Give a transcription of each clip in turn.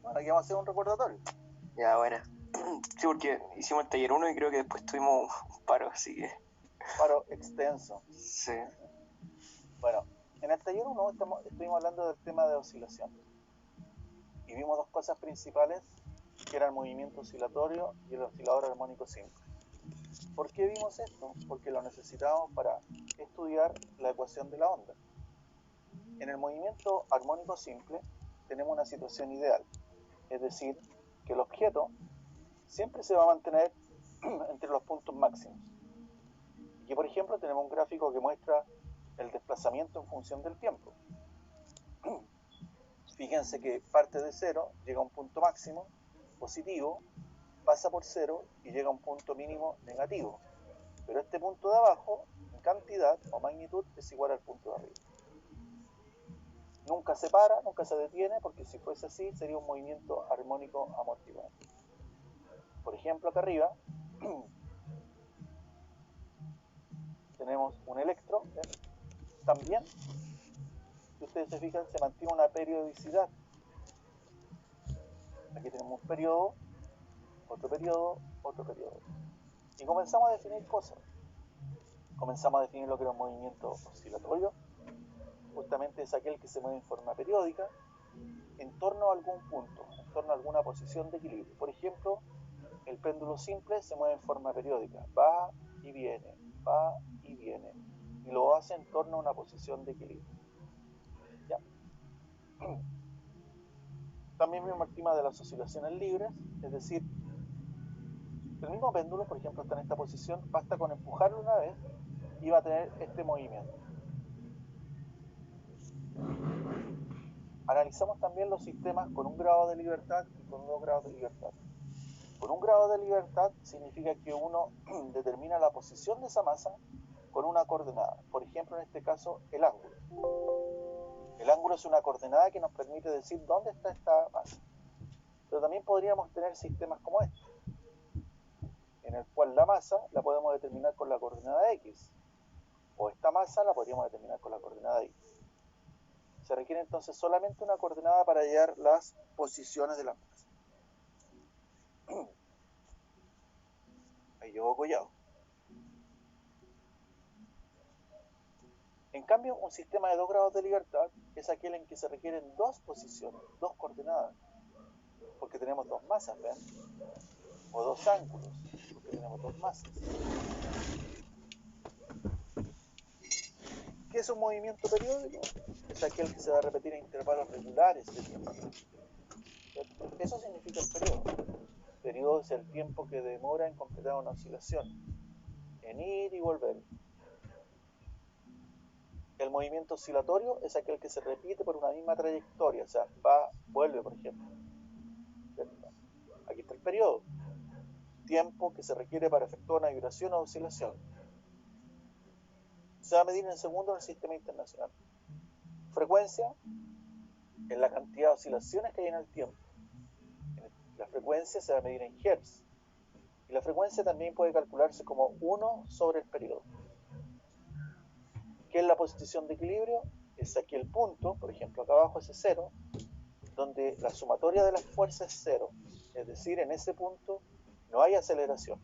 Bueno, aquí vamos a hacer un recordatorio. Ya, bueno. Sí, porque hicimos el taller 1 y creo que después tuvimos un paro, así que... Paro extenso. Sí. Bueno, en el taller 1 estuvimos hablando del tema de oscilación. Y vimos dos cosas principales, que era el movimiento oscilatorio y el oscilador armónico simple. ¿Por qué vimos esto? Porque lo necesitábamos para estudiar la ecuación de la onda. En el movimiento armónico simple tenemos una situación ideal, es decir, que el objeto siempre se va a mantener entre los puntos máximos. Y que, por ejemplo, tenemos un gráfico que muestra el desplazamiento en función del tiempo. Fíjense que parte de cero, llega a un punto máximo positivo, pasa por cero y llega a un punto mínimo negativo. Pero este punto de abajo, en cantidad o magnitud, es igual al punto de arriba. Nunca se para, nunca se detiene, porque si fuese así, sería un movimiento armónico amortiguante. Por ejemplo, acá arriba tenemos un electro, ¿ven? También, si ustedes se fijan, se mantiene una periodicidad. Aquí tenemos un periodo, otro periodo, otro periodo. Y comenzamos a definir cosas. Comenzamos a definir lo que era un movimiento oscilatorio. Justamente es aquel que se mueve en forma periódica en torno a algún punto, en torno a alguna posición de equilibrio. Por ejemplo, el péndulo simple se mueve en forma periódica, va y viene, va y viene, y lo hace en torno a una posición de equilibrio. ¿Ya? También vimos el tema de las oscilaciones libres, es decir, el mismo péndulo, por ejemplo, está en esta posición, basta con empujarlo una vez y va a tener este movimiento. Analizamos también los sistemas con un grado de libertad y con 2 grados de libertad. Con un grado de libertad significa que uno determina la posición de esa masa con una coordenada. Por ejemplo, en este caso, el ángulo. El ángulo es una coordenada que nos permite decir dónde está esta masa. Pero también podríamos tener sistemas como este, en el cual la masa la podemos determinar con la coordenada X, o esta masa la podríamos determinar con la coordenada Y. Se requiere entonces solamente una coordenada para hallar las posiciones de las masas. Ahí llegó Collado. En cambio, un sistema de 2 grados de libertad es aquel en que se requieren 2 posiciones, 2 coordenadas, porque tenemos 2 masas, ¿ven? O 2 ángulos, porque tenemos 2 masas. ¿Qué es un movimiento periódico? Es aquel que se va a repetir en intervalos regulares de tiempo. Eso significa el periodo. El periodo es el tiempo que demora en completar una oscilación, en ir y volver. El movimiento oscilatorio es aquel que se repite por una misma trayectoria, o sea, va, vuelve, por ejemplo. ¿Cierto? Aquí está el periodo, tiempo que se requiere para efectuar una vibración o oscilación. Se va a medir en segundos en el sistema internacional. Frecuencia es la cantidad de oscilaciones que hay en el tiempo. La frecuencia se va a medir en Hertz. Y la frecuencia también puede calcularse como 1 sobre el periodo. ¿Qué es la posición de equilibrio? Es aquí el punto, por ejemplo, acá abajo es 0, donde la sumatoria de las fuerzas es 0. Es decir, en ese punto no hay aceleración.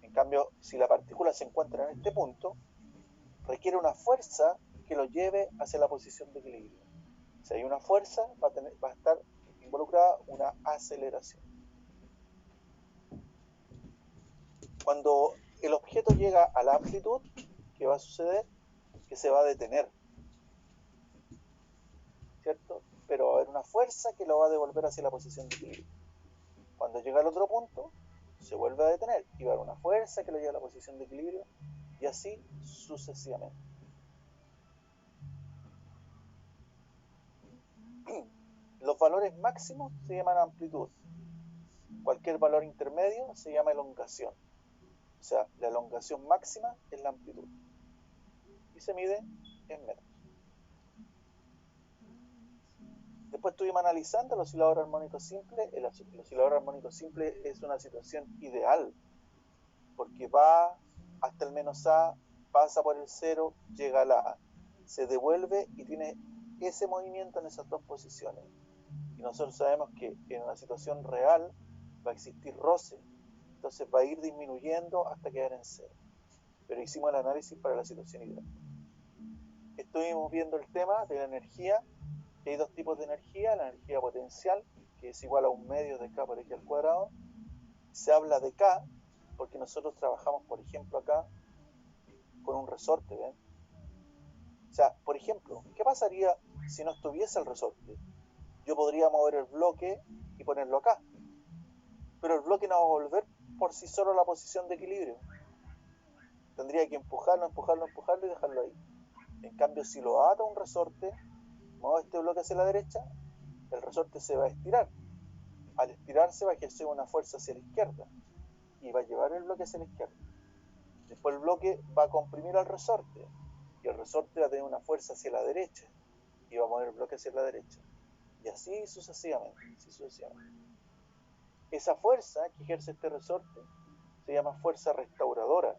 En cambio, si la partícula se encuentra en este punto, requiere una fuerza que lo lleve hacia la posición de equilibrio. Si hay una fuerza, va a estar involucrada una aceleración. Cuando el objeto llega a la amplitud, ¿qué va a suceder? Que se va a detener, ¿cierto? Pero va a haber una fuerza que lo va a devolver hacia la posición de equilibrio. Cuando llega al otro punto, se vuelve a detener y va a haber una fuerza que lo lleva a la posición de equilibrio y así sucesivamente. Los valores máximos se llaman amplitud. Cualquier valor intermedio se llama elongación. O sea, la elongación máxima es la amplitud. Y se mide en metros. Después estuvimos analizando el oscilador armónico simple. El oscilador armónico simple es una situación ideal, porque va hasta el menos A, pasa por el 0, llega a la A, se devuelve y tiene ese movimiento en esas dos posiciones. Y nosotros sabemos que en una situación real va a existir roce, entonces va a ir disminuyendo hasta quedar en cero. Pero hicimos el análisis para la situación ideal. Estuvimos viendo el tema de la energía, que hay dos tipos de energía, la energía potencial, que es igual a un medio de K por X al cuadrado. Se habla de K porque nosotros trabajamos, por ejemplo, acá con un resorte, ¿ven? O sea, por ejemplo, ¿qué pasaría si no estuviese el resorte? Yo podría mover el bloque y ponerlo acá, pero el bloque no va a volver por sí solo a la posición de equilibrio. Tendría que empujarlo y dejarlo ahí. En cambio, si lo ato a un resorte, muevo este bloque hacia la derecha, el resorte se va a estirar. Al estirarse va a ejercer una fuerza hacia la izquierda y va a llevar el bloque hacia la izquierda. Después el bloque va a comprimir al resorte y el resorte va a tener una fuerza hacia la derecha y va a mover el bloque hacia la derecha. Y así sucesivamente, Esa fuerza que ejerce este resorte se llama fuerza restauradora,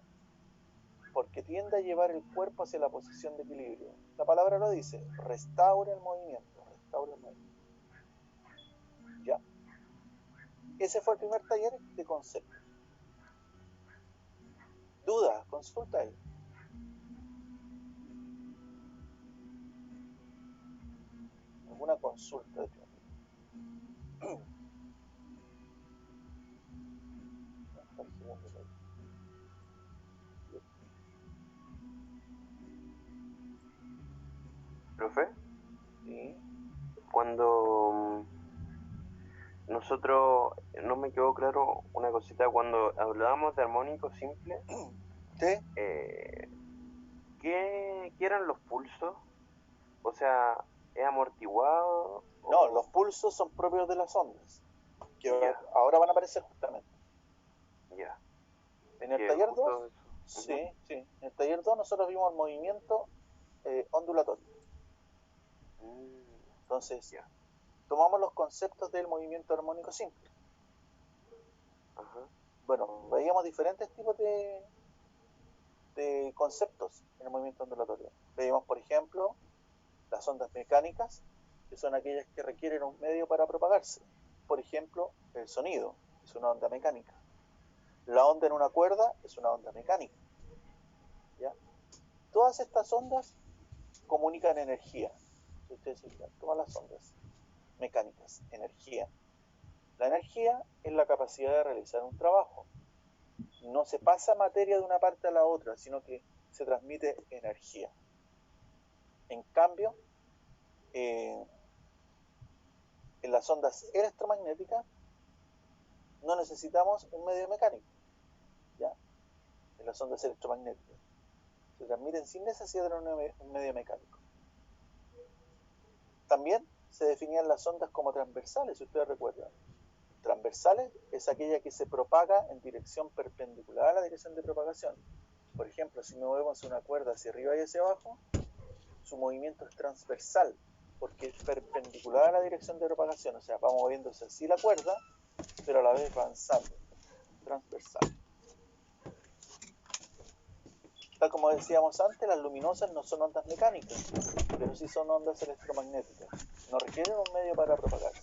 porque tiende a llevar el cuerpo hacia la posición de equilibrio. La palabra lo dice, restaura el movimiento, ¿Ya? Ese fue el primer taller de conceptos. ¿Dudas? Consulta ahí. ¿Alguna consulta de tu Profe, Sí. cuando nosotros, no me quedó claro una cosita, cuando hablábamos de armónico simple, ¿Sí? ¿qué eran los pulsos? O sea, ¿es amortiguado? No, los pulsos son propios de las ondas, que Ya, ahora van a aparecer justamente. ya. En el Que taller justo 2, eso. sí. En el taller 2 nosotros vimos el movimiento ondulatorio. Entonces, Ya. tomamos los conceptos del movimiento armónico simple. Ajá. Bueno, veíamos diferentes tipos de conceptos en el movimiento ondulatorio. Veíamos, por ejemplo, las ondas mecánicas, que son aquellas que requieren un medio para propagarse. Por ejemplo, el sonido es una onda mecánica. La onda en una cuerda es una onda mecánica. ¿Ya? Todas estas ondas comunican energía. Si ustedes se fijan, todas las ondas mecánicas, energía. La energía es la capacidad de realizar un trabajo. No se pasa materia de una parte a la otra, sino que se transmite energía. En cambio, en las ondas electromagnéticas no necesitamos un medio mecánico. ¿Ya? En las ondas electromagnéticas se transmiten sin necesidad de un medio mecánico. También se definían las ondas como transversales, si ustedes recuerdan. Transversales es aquella que se propaga en dirección perpendicular a la dirección de propagación. Por ejemplo, si movemos una cuerda hacia arriba y hacia abajo, su movimiento es transversal, porque es perpendicular a la dirección de propagación, o sea, va moviéndose así la cuerda, pero a la vez va avanzando, transversal. Tal como decíamos antes, las luminosas no son ondas mecánicas, pero sí son ondas electromagnéticas. No requieren un medio para propagarse.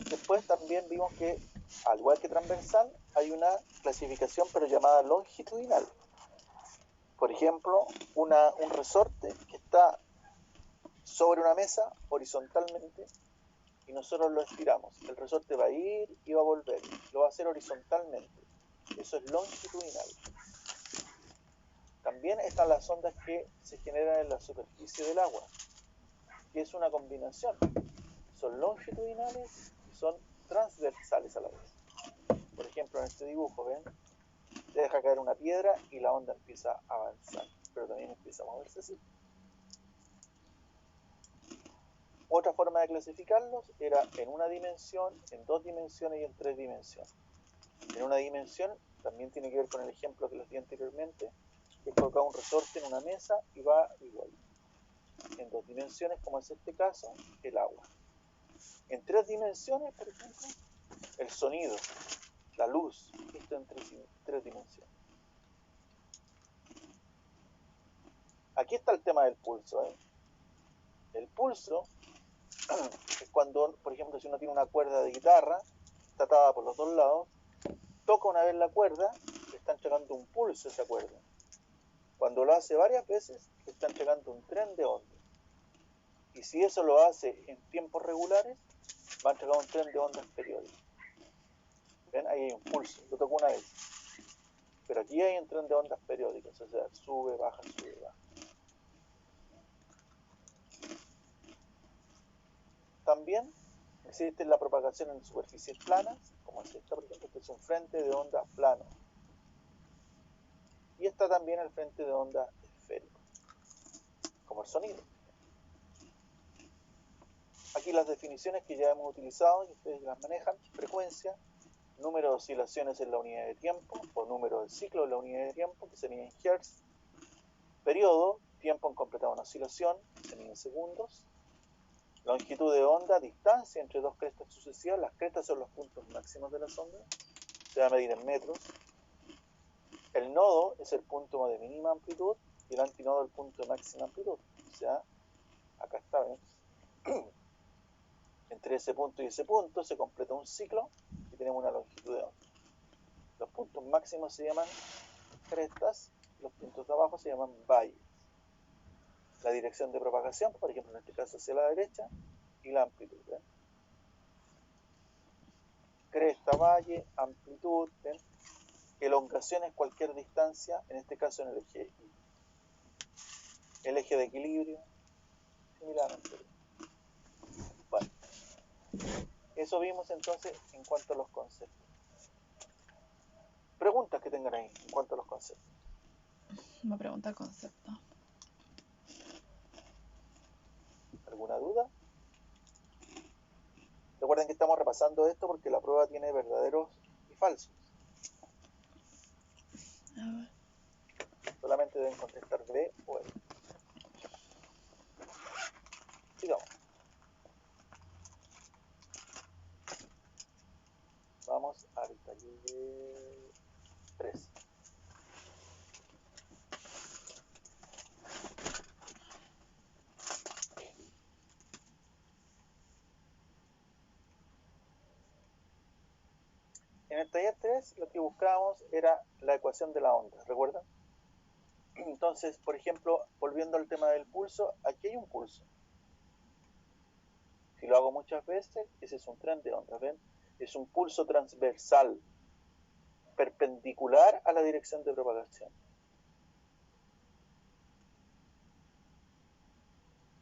Después también vimos que, al igual que transversal, hay una clasificación pero llamada longitudinal. Por ejemplo, un resorte que está sobre una mesa horizontalmente y nosotros lo estiramos. El resorte va a ir y va a volver. Lo va a hacer horizontalmente. Eso es longitudinal. También están las ondas que se generan en la superficie del agua, que es una combinación. Son longitudinales y son transversales a la vez. Por ejemplo, en este dibujo, ¿ven? Se deja caer una piedra y la onda empieza a avanzar, pero también empieza a moverse así. Otra forma de clasificarlos era en una dimensión, en dos dimensiones y en tres dimensiones. En una dimensión también tiene que ver con el ejemplo que les di anteriormente, que es colocar un resorte en una mesa y va igual. En dos dimensiones, como es este caso, el agua. En tres dimensiones, por ejemplo, el sonido, la luz, esto en tres dimensiones. Aquí está el tema del pulso, ¿eh? El pulso es cuando, por ejemplo, si uno tiene una cuerda de guitarra, está atada por los dos lados, toca una vez la cuerda, le está entregando un pulso a esa cuerda. Cuando lo hace varias veces, le está entregando un tren de ondas. Y si eso lo hace en tiempos regulares, va a entregar un tren de ondas periódicas. ¿Ven? Ahí hay un pulso, lo tocó una vez. Pero aquí hay un tren de ondas periódicas, o sea, sube, baja, sube, baja. También existe la propagación en superficies planas, como es esta, por ejemplo, este es un frente de onda plano. Y está también el frente de onda esférico, como el sonido. Aquí las definiciones que ya hemos utilizado y ustedes las manejan: frecuencia, número de oscilaciones en la unidad de tiempo, o número del ciclo en la unidad de tiempo, que se mide en Hertz. Periodo, tiempo en completar una oscilación, que se mide en segundos. Longitud de onda, distancia entre dos crestas sucesivas. Las crestas son los puntos máximos de las ondas, se va a medir en metros. El nodo es el punto de mínima amplitud y el antinodo el punto de máxima amplitud. O sea, acá está, ¿ven? Entre ese punto y ese punto se completa un ciclo y tenemos una longitud de onda. Los puntos máximos se llaman crestas, los puntos de abajo se llaman valles. La dirección de propagación, por ejemplo, en este caso hacia la derecha, y la amplitud. ¿Ven? Cresta, valle, amplitud, ¿ven? Elongación es cualquier distancia, en este caso en el eje Y. El eje de equilibrio, similarmente. Bueno, eso vimos entonces en cuanto a los conceptos. Preguntas que tengan ahí en cuanto a los conceptos. Una pregunta al concepto. ¿Alguna duda? Recuerden que estamos repasando esto porque la prueba tiene verdaderos y falsos. A ver. Solamente deben contestar B o E. Sigamos. Vamos al taller 3. En el taller 3 lo que buscábamos era la ecuación de la onda, ¿recuerdan? Entonces, por ejemplo, volviendo al tema del pulso, aquí hay un pulso. Si lo hago muchas veces, ese es un tren de ondas, ¿ven? Es un pulso transversal, perpendicular a la dirección de propagación.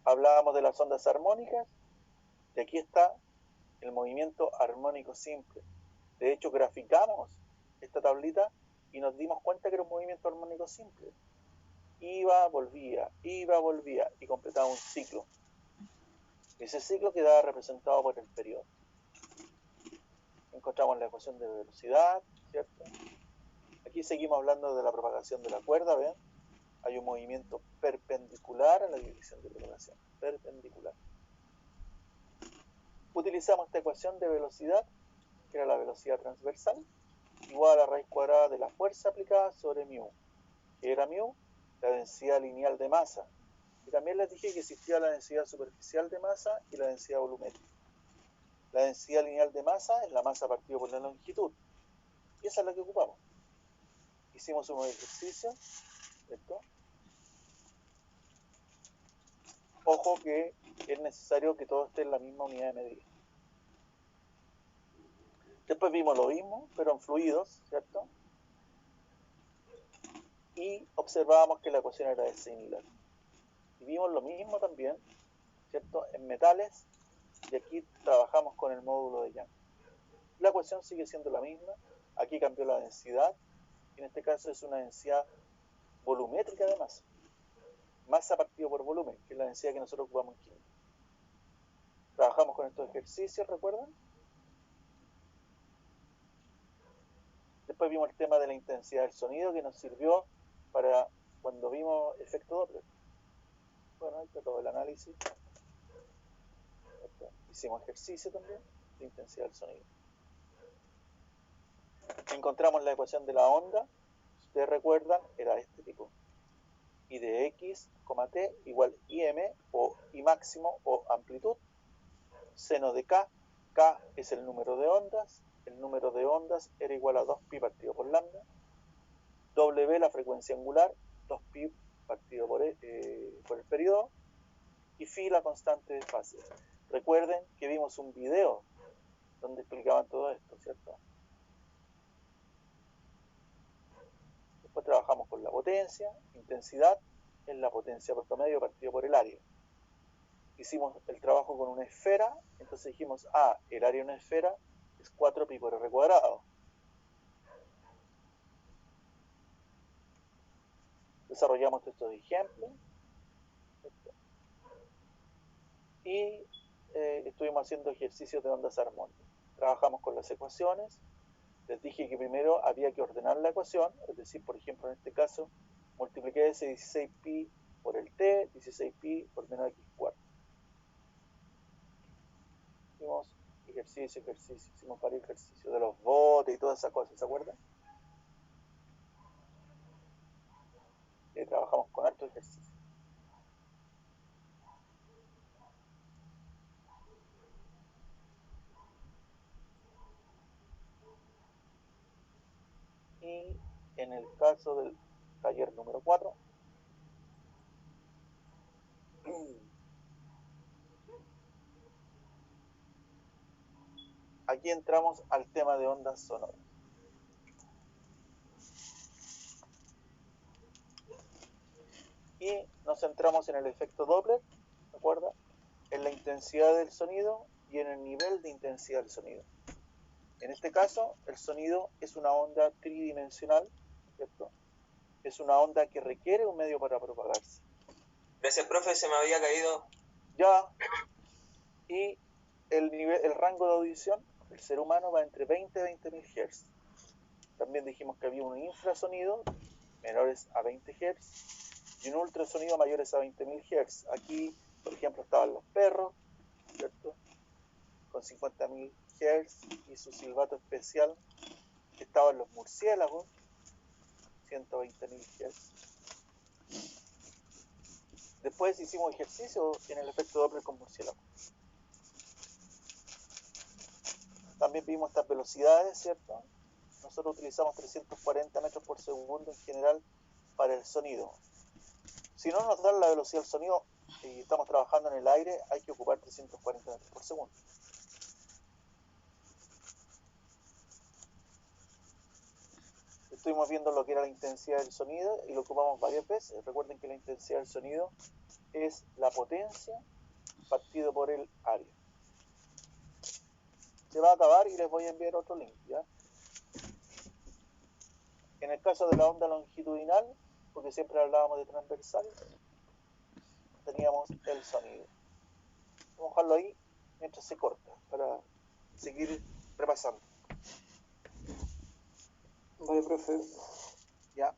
Hablábamos de las ondas armónicas, y aquí está el movimiento armónico simple. De hecho, graficamos esta tablita y nos dimos cuenta que era un movimiento armónico simple. Iba, volvía, y completaba un ciclo. Ese ciclo quedaba representado por el periodo. Encontramos la ecuación de velocidad, ¿cierto? Aquí seguimos hablando de la propagación de la cuerda, ¿ven? Hay un movimiento perpendicular a la dirección de propagación, perpendicular. Utilizamos esta ecuación de velocidad, que era la velocidad transversal, igual a la raíz cuadrada de la fuerza aplicada sobre μ, que era μ, la densidad lineal de masa. Y también les dije que existía la densidad superficial de masa y la densidad volumétrica. La densidad lineal de masa es la masa partida por la longitud, y esa es la que ocupamos. Hicimos unos ejercicios, ¿cierto? Ojo que es necesario que todo esté en la misma unidad de medida. Después vimos lo mismo, pero en fluidos, ¿cierto? Y observábamos que la ecuación era similar. Y vimos lo mismo también, ¿cierto? En metales, y aquí trabajamos con el módulo de Young. La ecuación sigue siendo la misma, aquí cambió la densidad, y en este caso es una densidad volumétrica de masa. Masa partido por volumen, que es la densidad que nosotros ocupamos en química. Trabajamos con estos ejercicios, ¿recuerdan? Después vimos el tema de la intensidad del sonido, que nos sirvió para cuando vimos efecto Doppler. Bueno, ahí está todo el análisis. Hicimos ejercicio también de intensidad del sonido. Encontramos la ecuación de la onda. Si ustedes recuerdan, era este tipo. y de x, t igual im o i máximo o amplitud, seno de k es el número de ondas era igual a 2pi partido por lambda, w la frecuencia angular, 2pi partido por el periodo, y phi la constante de fase. Recuerden que vimos un video donde explicaban todo esto, ¿cierto? Después trabajamos con la potencia, intensidad, es la potencia promedio partido por el área. Hicimos el trabajo con una esfera, entonces dijimos, el área de una esfera es 4pi por r cuadrado. Desarrollamos estos ejemplos, ¿cierto? Y estuvimos haciendo ejercicios de ondas armónicas. Trabajamos con las ecuaciones. Les dije que primero había que ordenar la ecuación, es decir, por ejemplo, en este caso, multipliqué ese 16pi por el t, 16pi por menos x cuarto. Hicimos ejercicio, hicimos varios ejercicios de los botes y todas esas cosas, ¿se acuerdan? Y trabajamos con hartos ejercicios. Y en el caso del taller número 4, aquí entramos al tema de ondas sonoras. Y nos centramos en el efecto Doppler, ¿de acuerdo? En la intensidad del sonido y en el nivel de intensidad del sonido. En este caso, el sonido es una onda tridimensional, ¿cierto? Es una onda que requiere un medio para propagarse. Gracias, profe, se me había caído. Ya. Y el rango de audición del ser humano va entre 20 y 20.000 Hz. También dijimos que había un infrasonido menores a 20 Hz y un ultrasonido mayores a 20.000 Hz. Aquí, por ejemplo, estaban los perros, ¿cierto? Con 50.000 Hz y su silbato especial. Estaban los murciélagos, 120.000 Hz. Después hicimos ejercicio en el efecto Doppler con murciélagos. También vimos estas velocidades, ¿cierto? Nosotros utilizamos 340 metros por segundo en general para el sonido. Si no nos dan la velocidad del sonido y estamos trabajando en el aire, hay que ocupar 340 metros por segundo. Estuvimos viendo lo que era la intensidad del sonido y lo ocupamos varias veces. Recuerden que la intensidad del sonido es la potencia partido por el área. Se va a acabar y les voy a enviar otro link, ¿ya? En el caso de la onda longitudinal, porque siempre hablábamos de transversal, teníamos el sonido. Vamos a dejarlo ahí mientras se corta para seguir repasando. Vale, profe. Ya.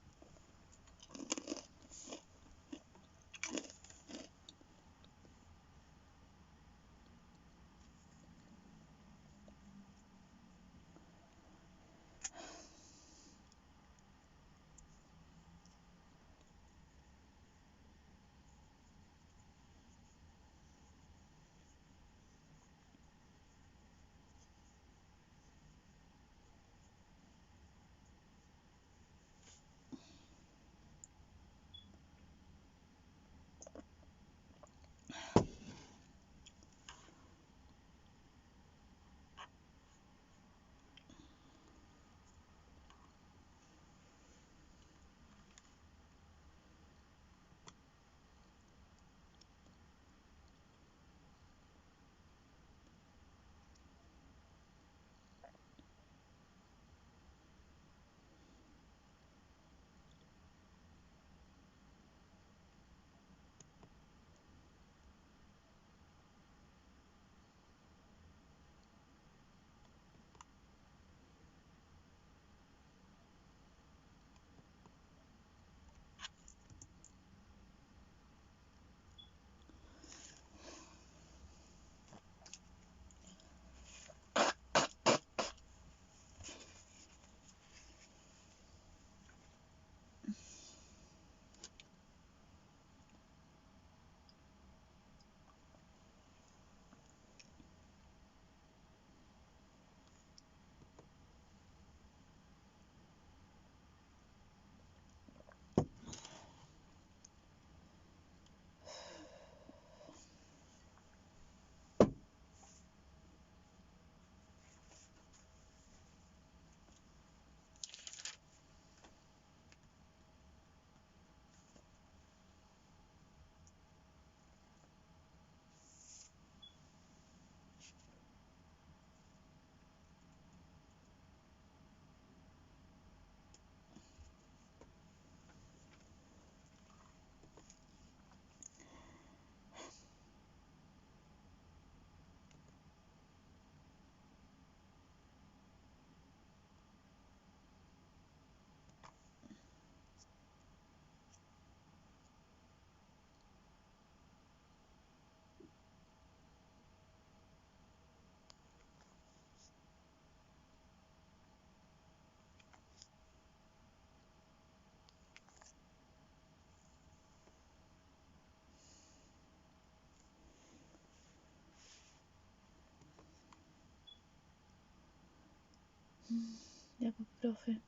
Ya, pues, profe.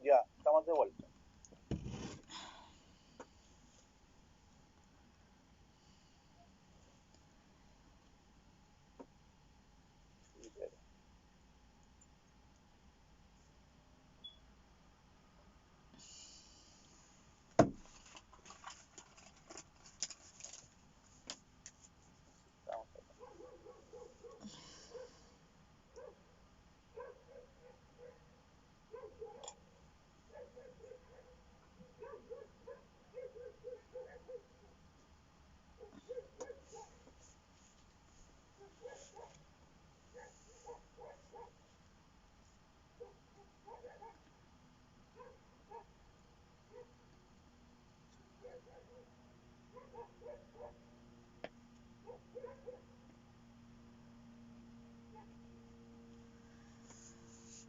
Ya, estamos de vuelta.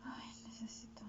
Ay, necesito.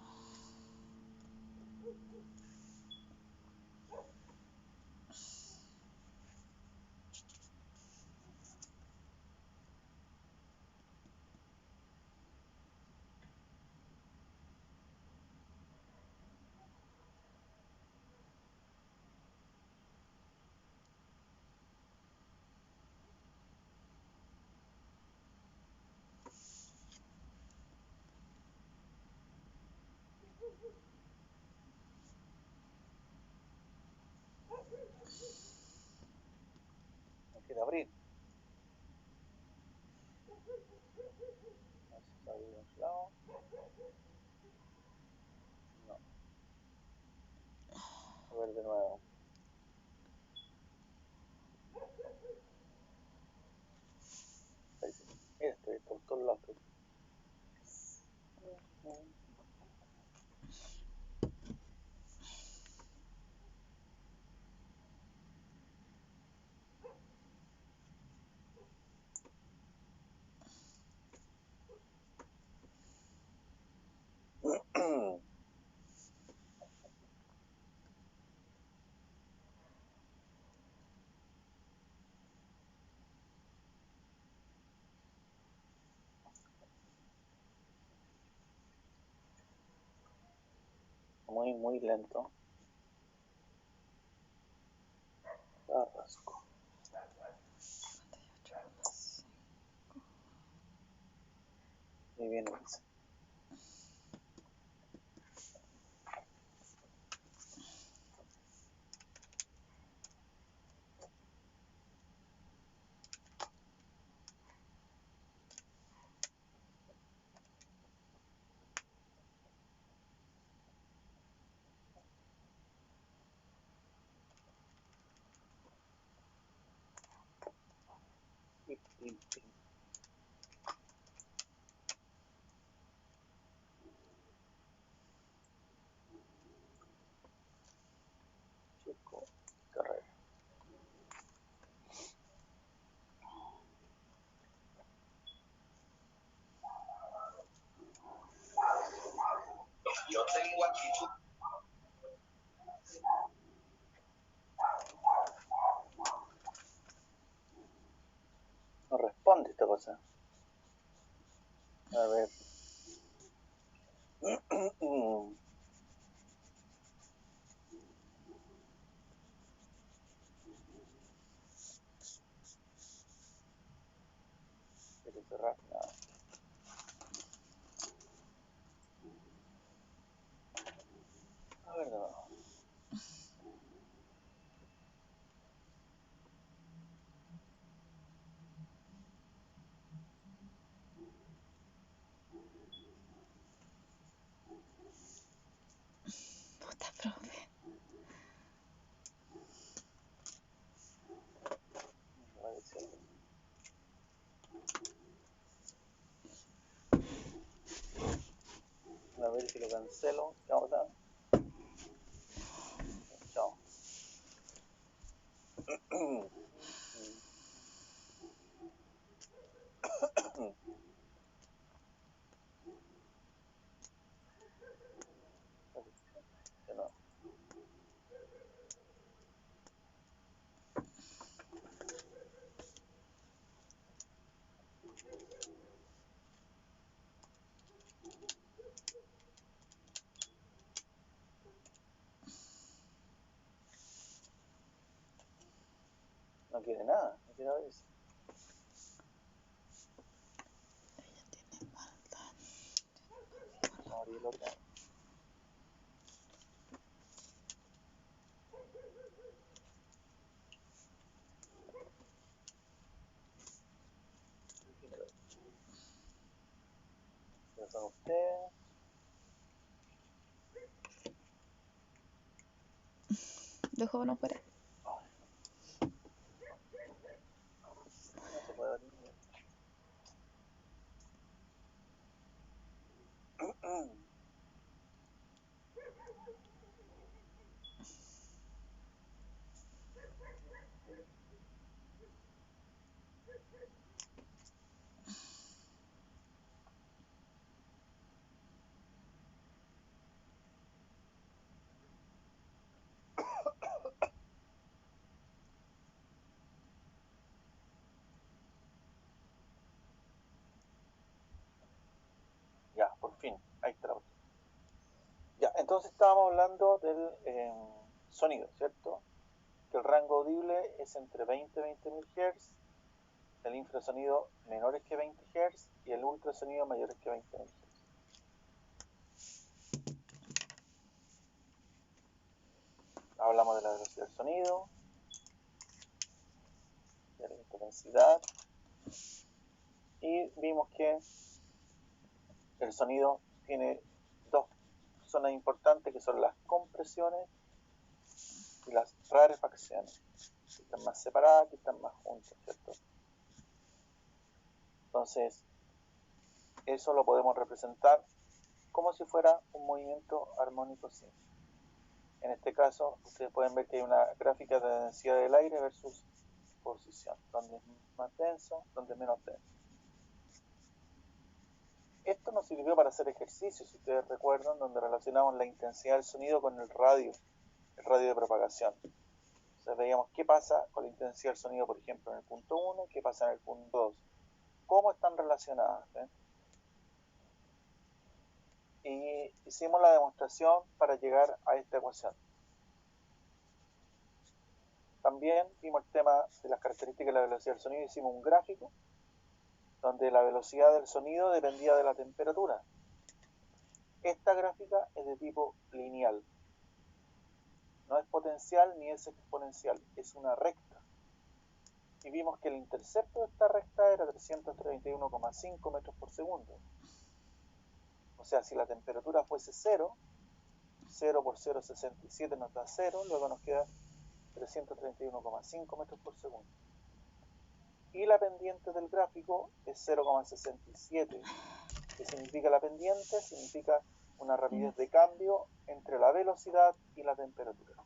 de abrir. Vamos a abrir de un lado. No. A ver de nuevo. Ahí sí. Mira, estoy por todos lados. Muy lento. Carrasco. 58,5. Muy bien, Elisa. Chico, carrera. Yo tengo actitud. No responde esta cosa. A ver. Quiere cerrar nada. A ver de nuevo. Puta, profe. A ver si algo. A ver si lo cancelo. Chao, chao. Chao. De nuevo. No quiere nada. No quiere abrirse. Ella tiene maldad. Vamos a abrir el otro. Ya son ustedes. Dos jóvenes fuera. No se puede abrir. Ya, por fin. Ahí está la cuestión. Ya, entonces estábamos hablando del sonido, ¿cierto? Que el rango audible es entre 20 y 20.000 Hz, el infrasonido menores que 20 Hz y el ultrasonido mayores que 20.000 Hz. Hablamos de la velocidad del sonido, de la densidad, y vimos que el sonido tiene dos zonas importantes que son las compresiones y las rarefacciones, que están más separadas, que están más juntas, ¿cierto? Entonces, eso lo podemos representar como si fuera un movimiento armónico simple. En este caso, ustedes pueden ver que hay una gráfica de densidad del aire versus posición, donde es más denso, donde es menos denso. Esto nos sirvió para hacer ejercicios, si ustedes recuerdan, donde relacionamos la intensidad del sonido con el radio de propagación. Entonces veíamos qué pasa con la intensidad del sonido, por ejemplo, en el punto 1, qué pasa en el punto 2, cómo están relacionadas. Y hicimos la demostración para llegar a esta ecuación. También vimos el tema de las características de la velocidad del sonido, hicimos un gráfico donde la velocidad del sonido dependía de la temperatura. Esta gráfica es de tipo lineal, no es potencial ni es exponencial, es una recta. Y vimos que el intercepto de esta recta era 331,5 metros por segundo. O sea, si la temperatura fuese 0, 0 por 0,67 nos da 0, luego nos queda 331,5 metros por segundo. Y la pendiente del gráfico es 0,67. ¿Qué significa la pendiente? Significa una rapidez de cambio entre la velocidad y la temperatura.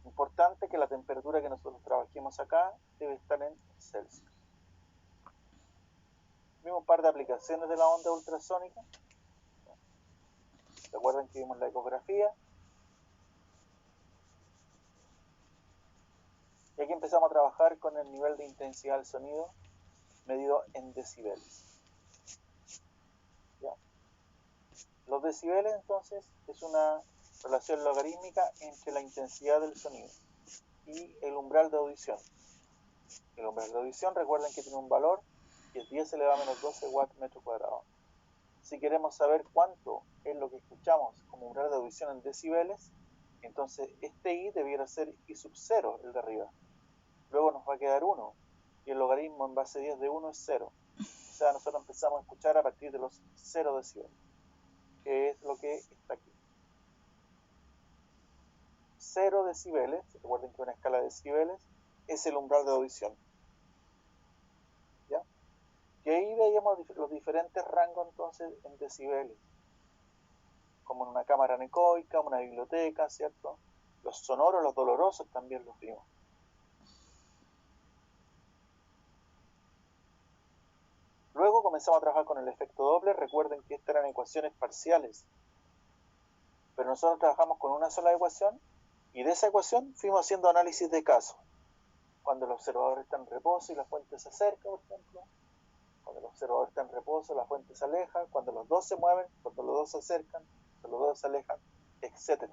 Importante que la temperatura que nosotros trabajemos acá debe estar en Celsius. Vimos un par de aplicaciones de la onda ultrasónica. ¿Recuerdan que vimos la ecografía? Y aquí empezamos a trabajar con el nivel de intensidad del sonido medido en decibeles. ¿Ya? Los decibeles, entonces, es una relación logarítmica entre la intensidad del sonido y el umbral de audición. El umbral de audición, recuerden que tiene un valor que es 10 elevado a menos 12 watts metro cuadrado. Si queremos saber cuánto es lo que escuchamos como umbral de audición en decibeles, entonces este I debiera ser I sub 0, el de arriba. Luego nos va a quedar 1, y el logaritmo en base 10 de 1 es 0. O sea, nosotros empezamos a escuchar a partir de los 0 decibeles, que es lo que está aquí. 0 decibeles, recuerden que una escala de decibeles es el umbral de audición. ¿Ya? Y ahí veíamos los diferentes rangos entonces en decibeles, como en una cámara anecoica, una biblioteca, ¿cierto? Los sonoros, los dolorosos también los vimos. Luego comenzamos a trabajar con el efecto Doppler. Recuerden que estas eran ecuaciones parciales, pero nosotros trabajamos con una sola ecuación, y de esa ecuación fuimos haciendo análisis de caso. Cuando el observador está en reposo y la fuente se acerca, por ejemplo. Cuando el observador está en reposo, la fuente se aleja. Cuando los dos se mueven, cuando los dos se acercan, cuando los dos se alejan, etc.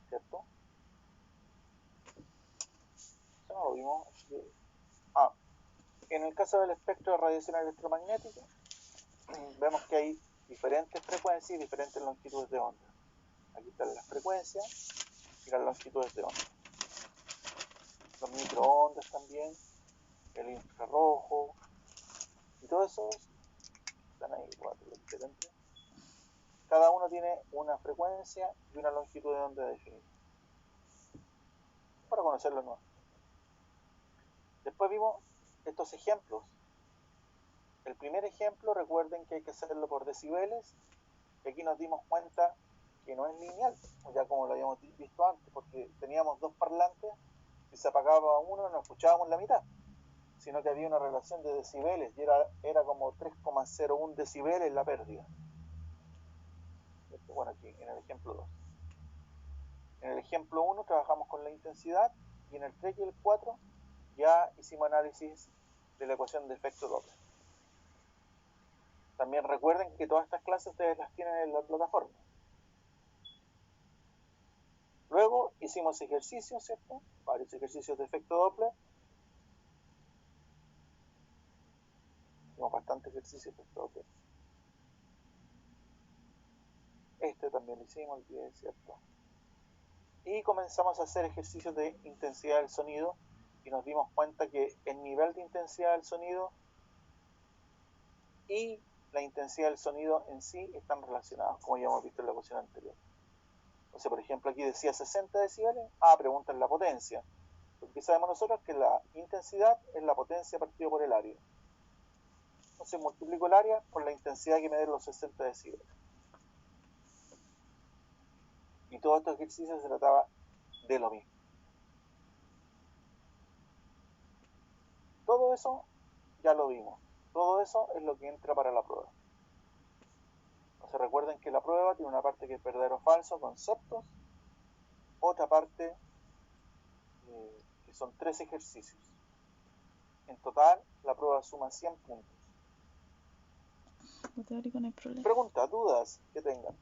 ¿Cierto? Eso no lo vimos. En el caso del espectro de radiación electromagnética, vemos que hay diferentes frecuencias y diferentes longitudes de onda. Aquí están las frecuencias y las longitudes de onda. Los microondas también, el infrarrojo, y todos esos están ahí, cuatro diferentes. Cada uno tiene una frecuencia y una longitud de onda definida, para conocerlo más. Después vimos estos ejemplos. El primer ejemplo, recuerden que hay que hacerlo por decibeles, y aquí nos dimos cuenta que no es lineal, ya como lo habíamos visto antes, porque teníamos dos parlantes, si se apagaba uno no escuchábamos la mitad, sino que había una relación de decibeles, y era como 3,01 decibeles la pérdida. Bueno, aquí en el ejemplo 2. En el ejemplo 1 trabajamos con la intensidad, y en el 3 y el 4 ya hicimos análisis de la ecuación de efecto Doppler. También recuerden que todas estas clases ustedes las tienen en la plataforma. Luego hicimos ejercicios, ¿cierto? Varios ejercicios de efecto Doppler. Hicimos bastantes ejercicios de efecto Doppler. Este también lo hicimos, el 10, ¿cierto? Y comenzamos a hacer ejercicios de intensidad del sonido y nos dimos cuenta que el nivel de intensidad del sonido y la intensidad del sonido en sí están relacionados, como ya hemos visto en la ecuación anterior. Entonces, por ejemplo, aquí decía 60 decibeles. Preguntan la potencia. Lo que sabemos nosotros es que la intensidad es la potencia partido por el área. Entonces multiplico el área por la intensidad que me den los 60 decibeles. Y todo este ejercicio se trataba de lo mismo. Todo eso ya lo vimos. Todo eso es lo que entra para la prueba. Entonces recuerden que la prueba tiene una parte que es verdadero o falso, conceptos, otra parte que son 3 ejercicios. En total, la prueba suma 100 puntos. Lo teórico no hay problema. Preguntas, dudas que tengan.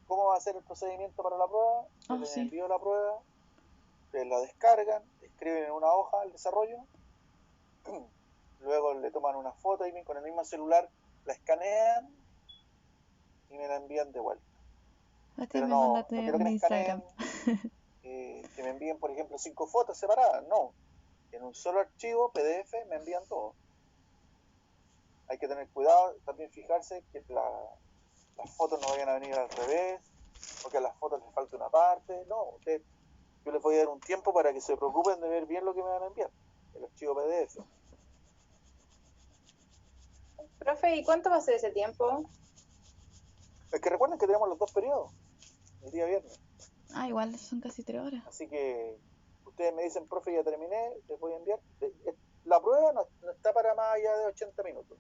¿Cómo va a ser el procedimiento para la prueba? Yo les envío la prueba, ustedes la descargan, escriben en una hoja el desarrollo, luego le toman una foto y con el mismo celular la escanean y me la envían de vuelta. Pero no quiero que me escaneen, que me envíen, por ejemplo, 5 fotos separadas, no. En un solo archivo PDF me envían todo. Hay que tener cuidado, también fijarse que las fotos no vayan a venir al revés, porque a las fotos les falta una parte. No, yo les voy a dar un tiempo para que se preocupen de ver bien lo que me van a enviar, el archivo PDF. Profe, ¿y cuánto va a ser ese tiempo? Es que recuerden que tenemos los 2 periodos, el día viernes. Igual son casi 3 horas. Así que ustedes me dicen, profe, ya terminé, les voy a enviar. La prueba no está para más allá de 80 minutos.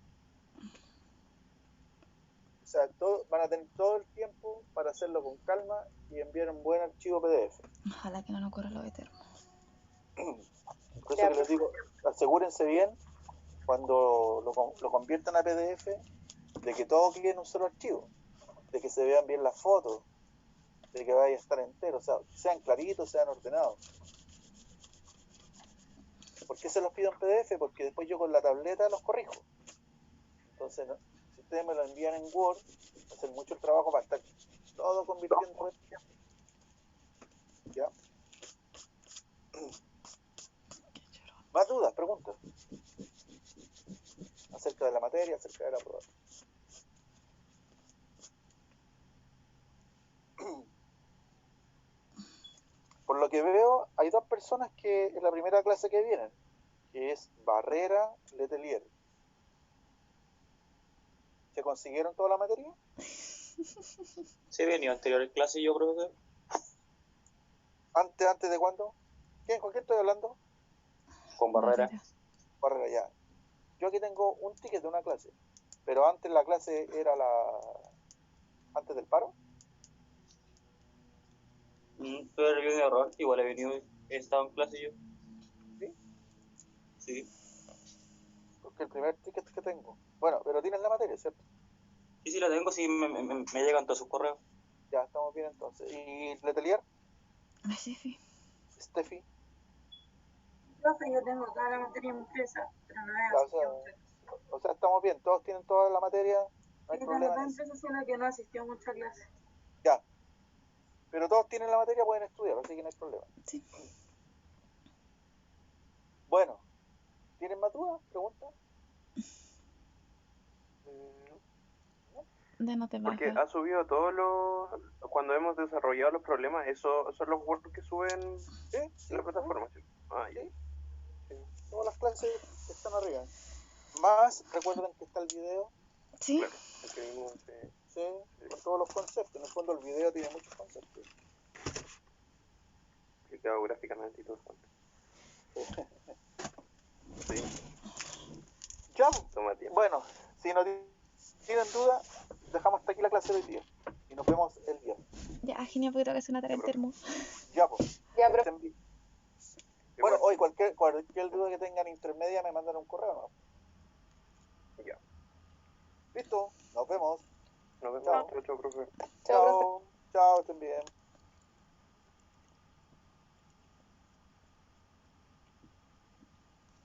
O sea, van a tener todo el tiempo para hacerlo con calma y enviar un buen archivo PDF. Ojalá que no nos ocurra lo de termo. Por eso que les digo, asegúrense bien cuando lo conviertan a PDF de que todo quede en un solo archivo, de que se vean bien las fotos, de que vaya a estar entero, o sea, sean claritos, sean ordenados. ¿Por qué se los pido en PDF? Porque después yo con la tableta los corrijo. Entonces, ¿no? Si ustedes me lo envían en Word, hacen mucho el trabajo para estar todo convirtiendo. ¿Ya? ¿Más dudas? Preguntas acerca de la materia, acerca de la prueba. Por lo que veo, hay 2 personas que en la primera clase que vienen, que es Barrera, Letelier. ¿Se consiguieron toda la materia? ¿Se venía anterior en clase yo, profesor? ¿Antes de cuándo? ¿Con quién estoy hablando? Con Barrera. Barrera, ya. Yo aquí tengo un ticket de una clase, pero antes la clase era antes del paro. Pero yo un error, igual he estado en clase yo. ¿Sí? Sí. Porque el primer ticket que tengo. Bueno, pero tienes la materia, ¿cierto? Sí, la tengo, sí, me llegan todos sus correos. Ya, estamos bien entonces. ¿Y Letelier? Steffi. Profe, yo tengo toda la materia impresa, pero no he asistido. O sea, estamos bien, todos tienen toda la materia, no hay problema en eso. Sino que no asistió a muchas clases. Ya, pero todos tienen la materia, pueden estudiar, así que no hay problema. Sí. Bueno, ¿tienen más dudas? ¿Preguntas? No te Porque baja. ha subido cuando hemos desarrollado los problemas, esos son los Word que suben en la plataforma. ¿Sí? Sí. Todas las clases están arriba. Más, recuerden que está el video. Sí. Claro, el que vimos, Sí, con todos los conceptos. En el fondo el video tiene muchos conceptos. explicado gráficamente y todo eso. Sí. Ya, Toma tiempo. bueno, si no tienen duda, dejamos hasta aquí la clase de hoy día. Y nos vemos el viernes. Ya, genial, porque tengo que hacer una tarea en termo. Ya, pues. Ya, Que estén bien. Bueno, hoy cualquier duda que tengan intermedia me mandan un correo, ¿no? Ya. Listo, nos vemos. Nos vemos. Chao. Chao, profe. Chao, profe. Chao, estén bien.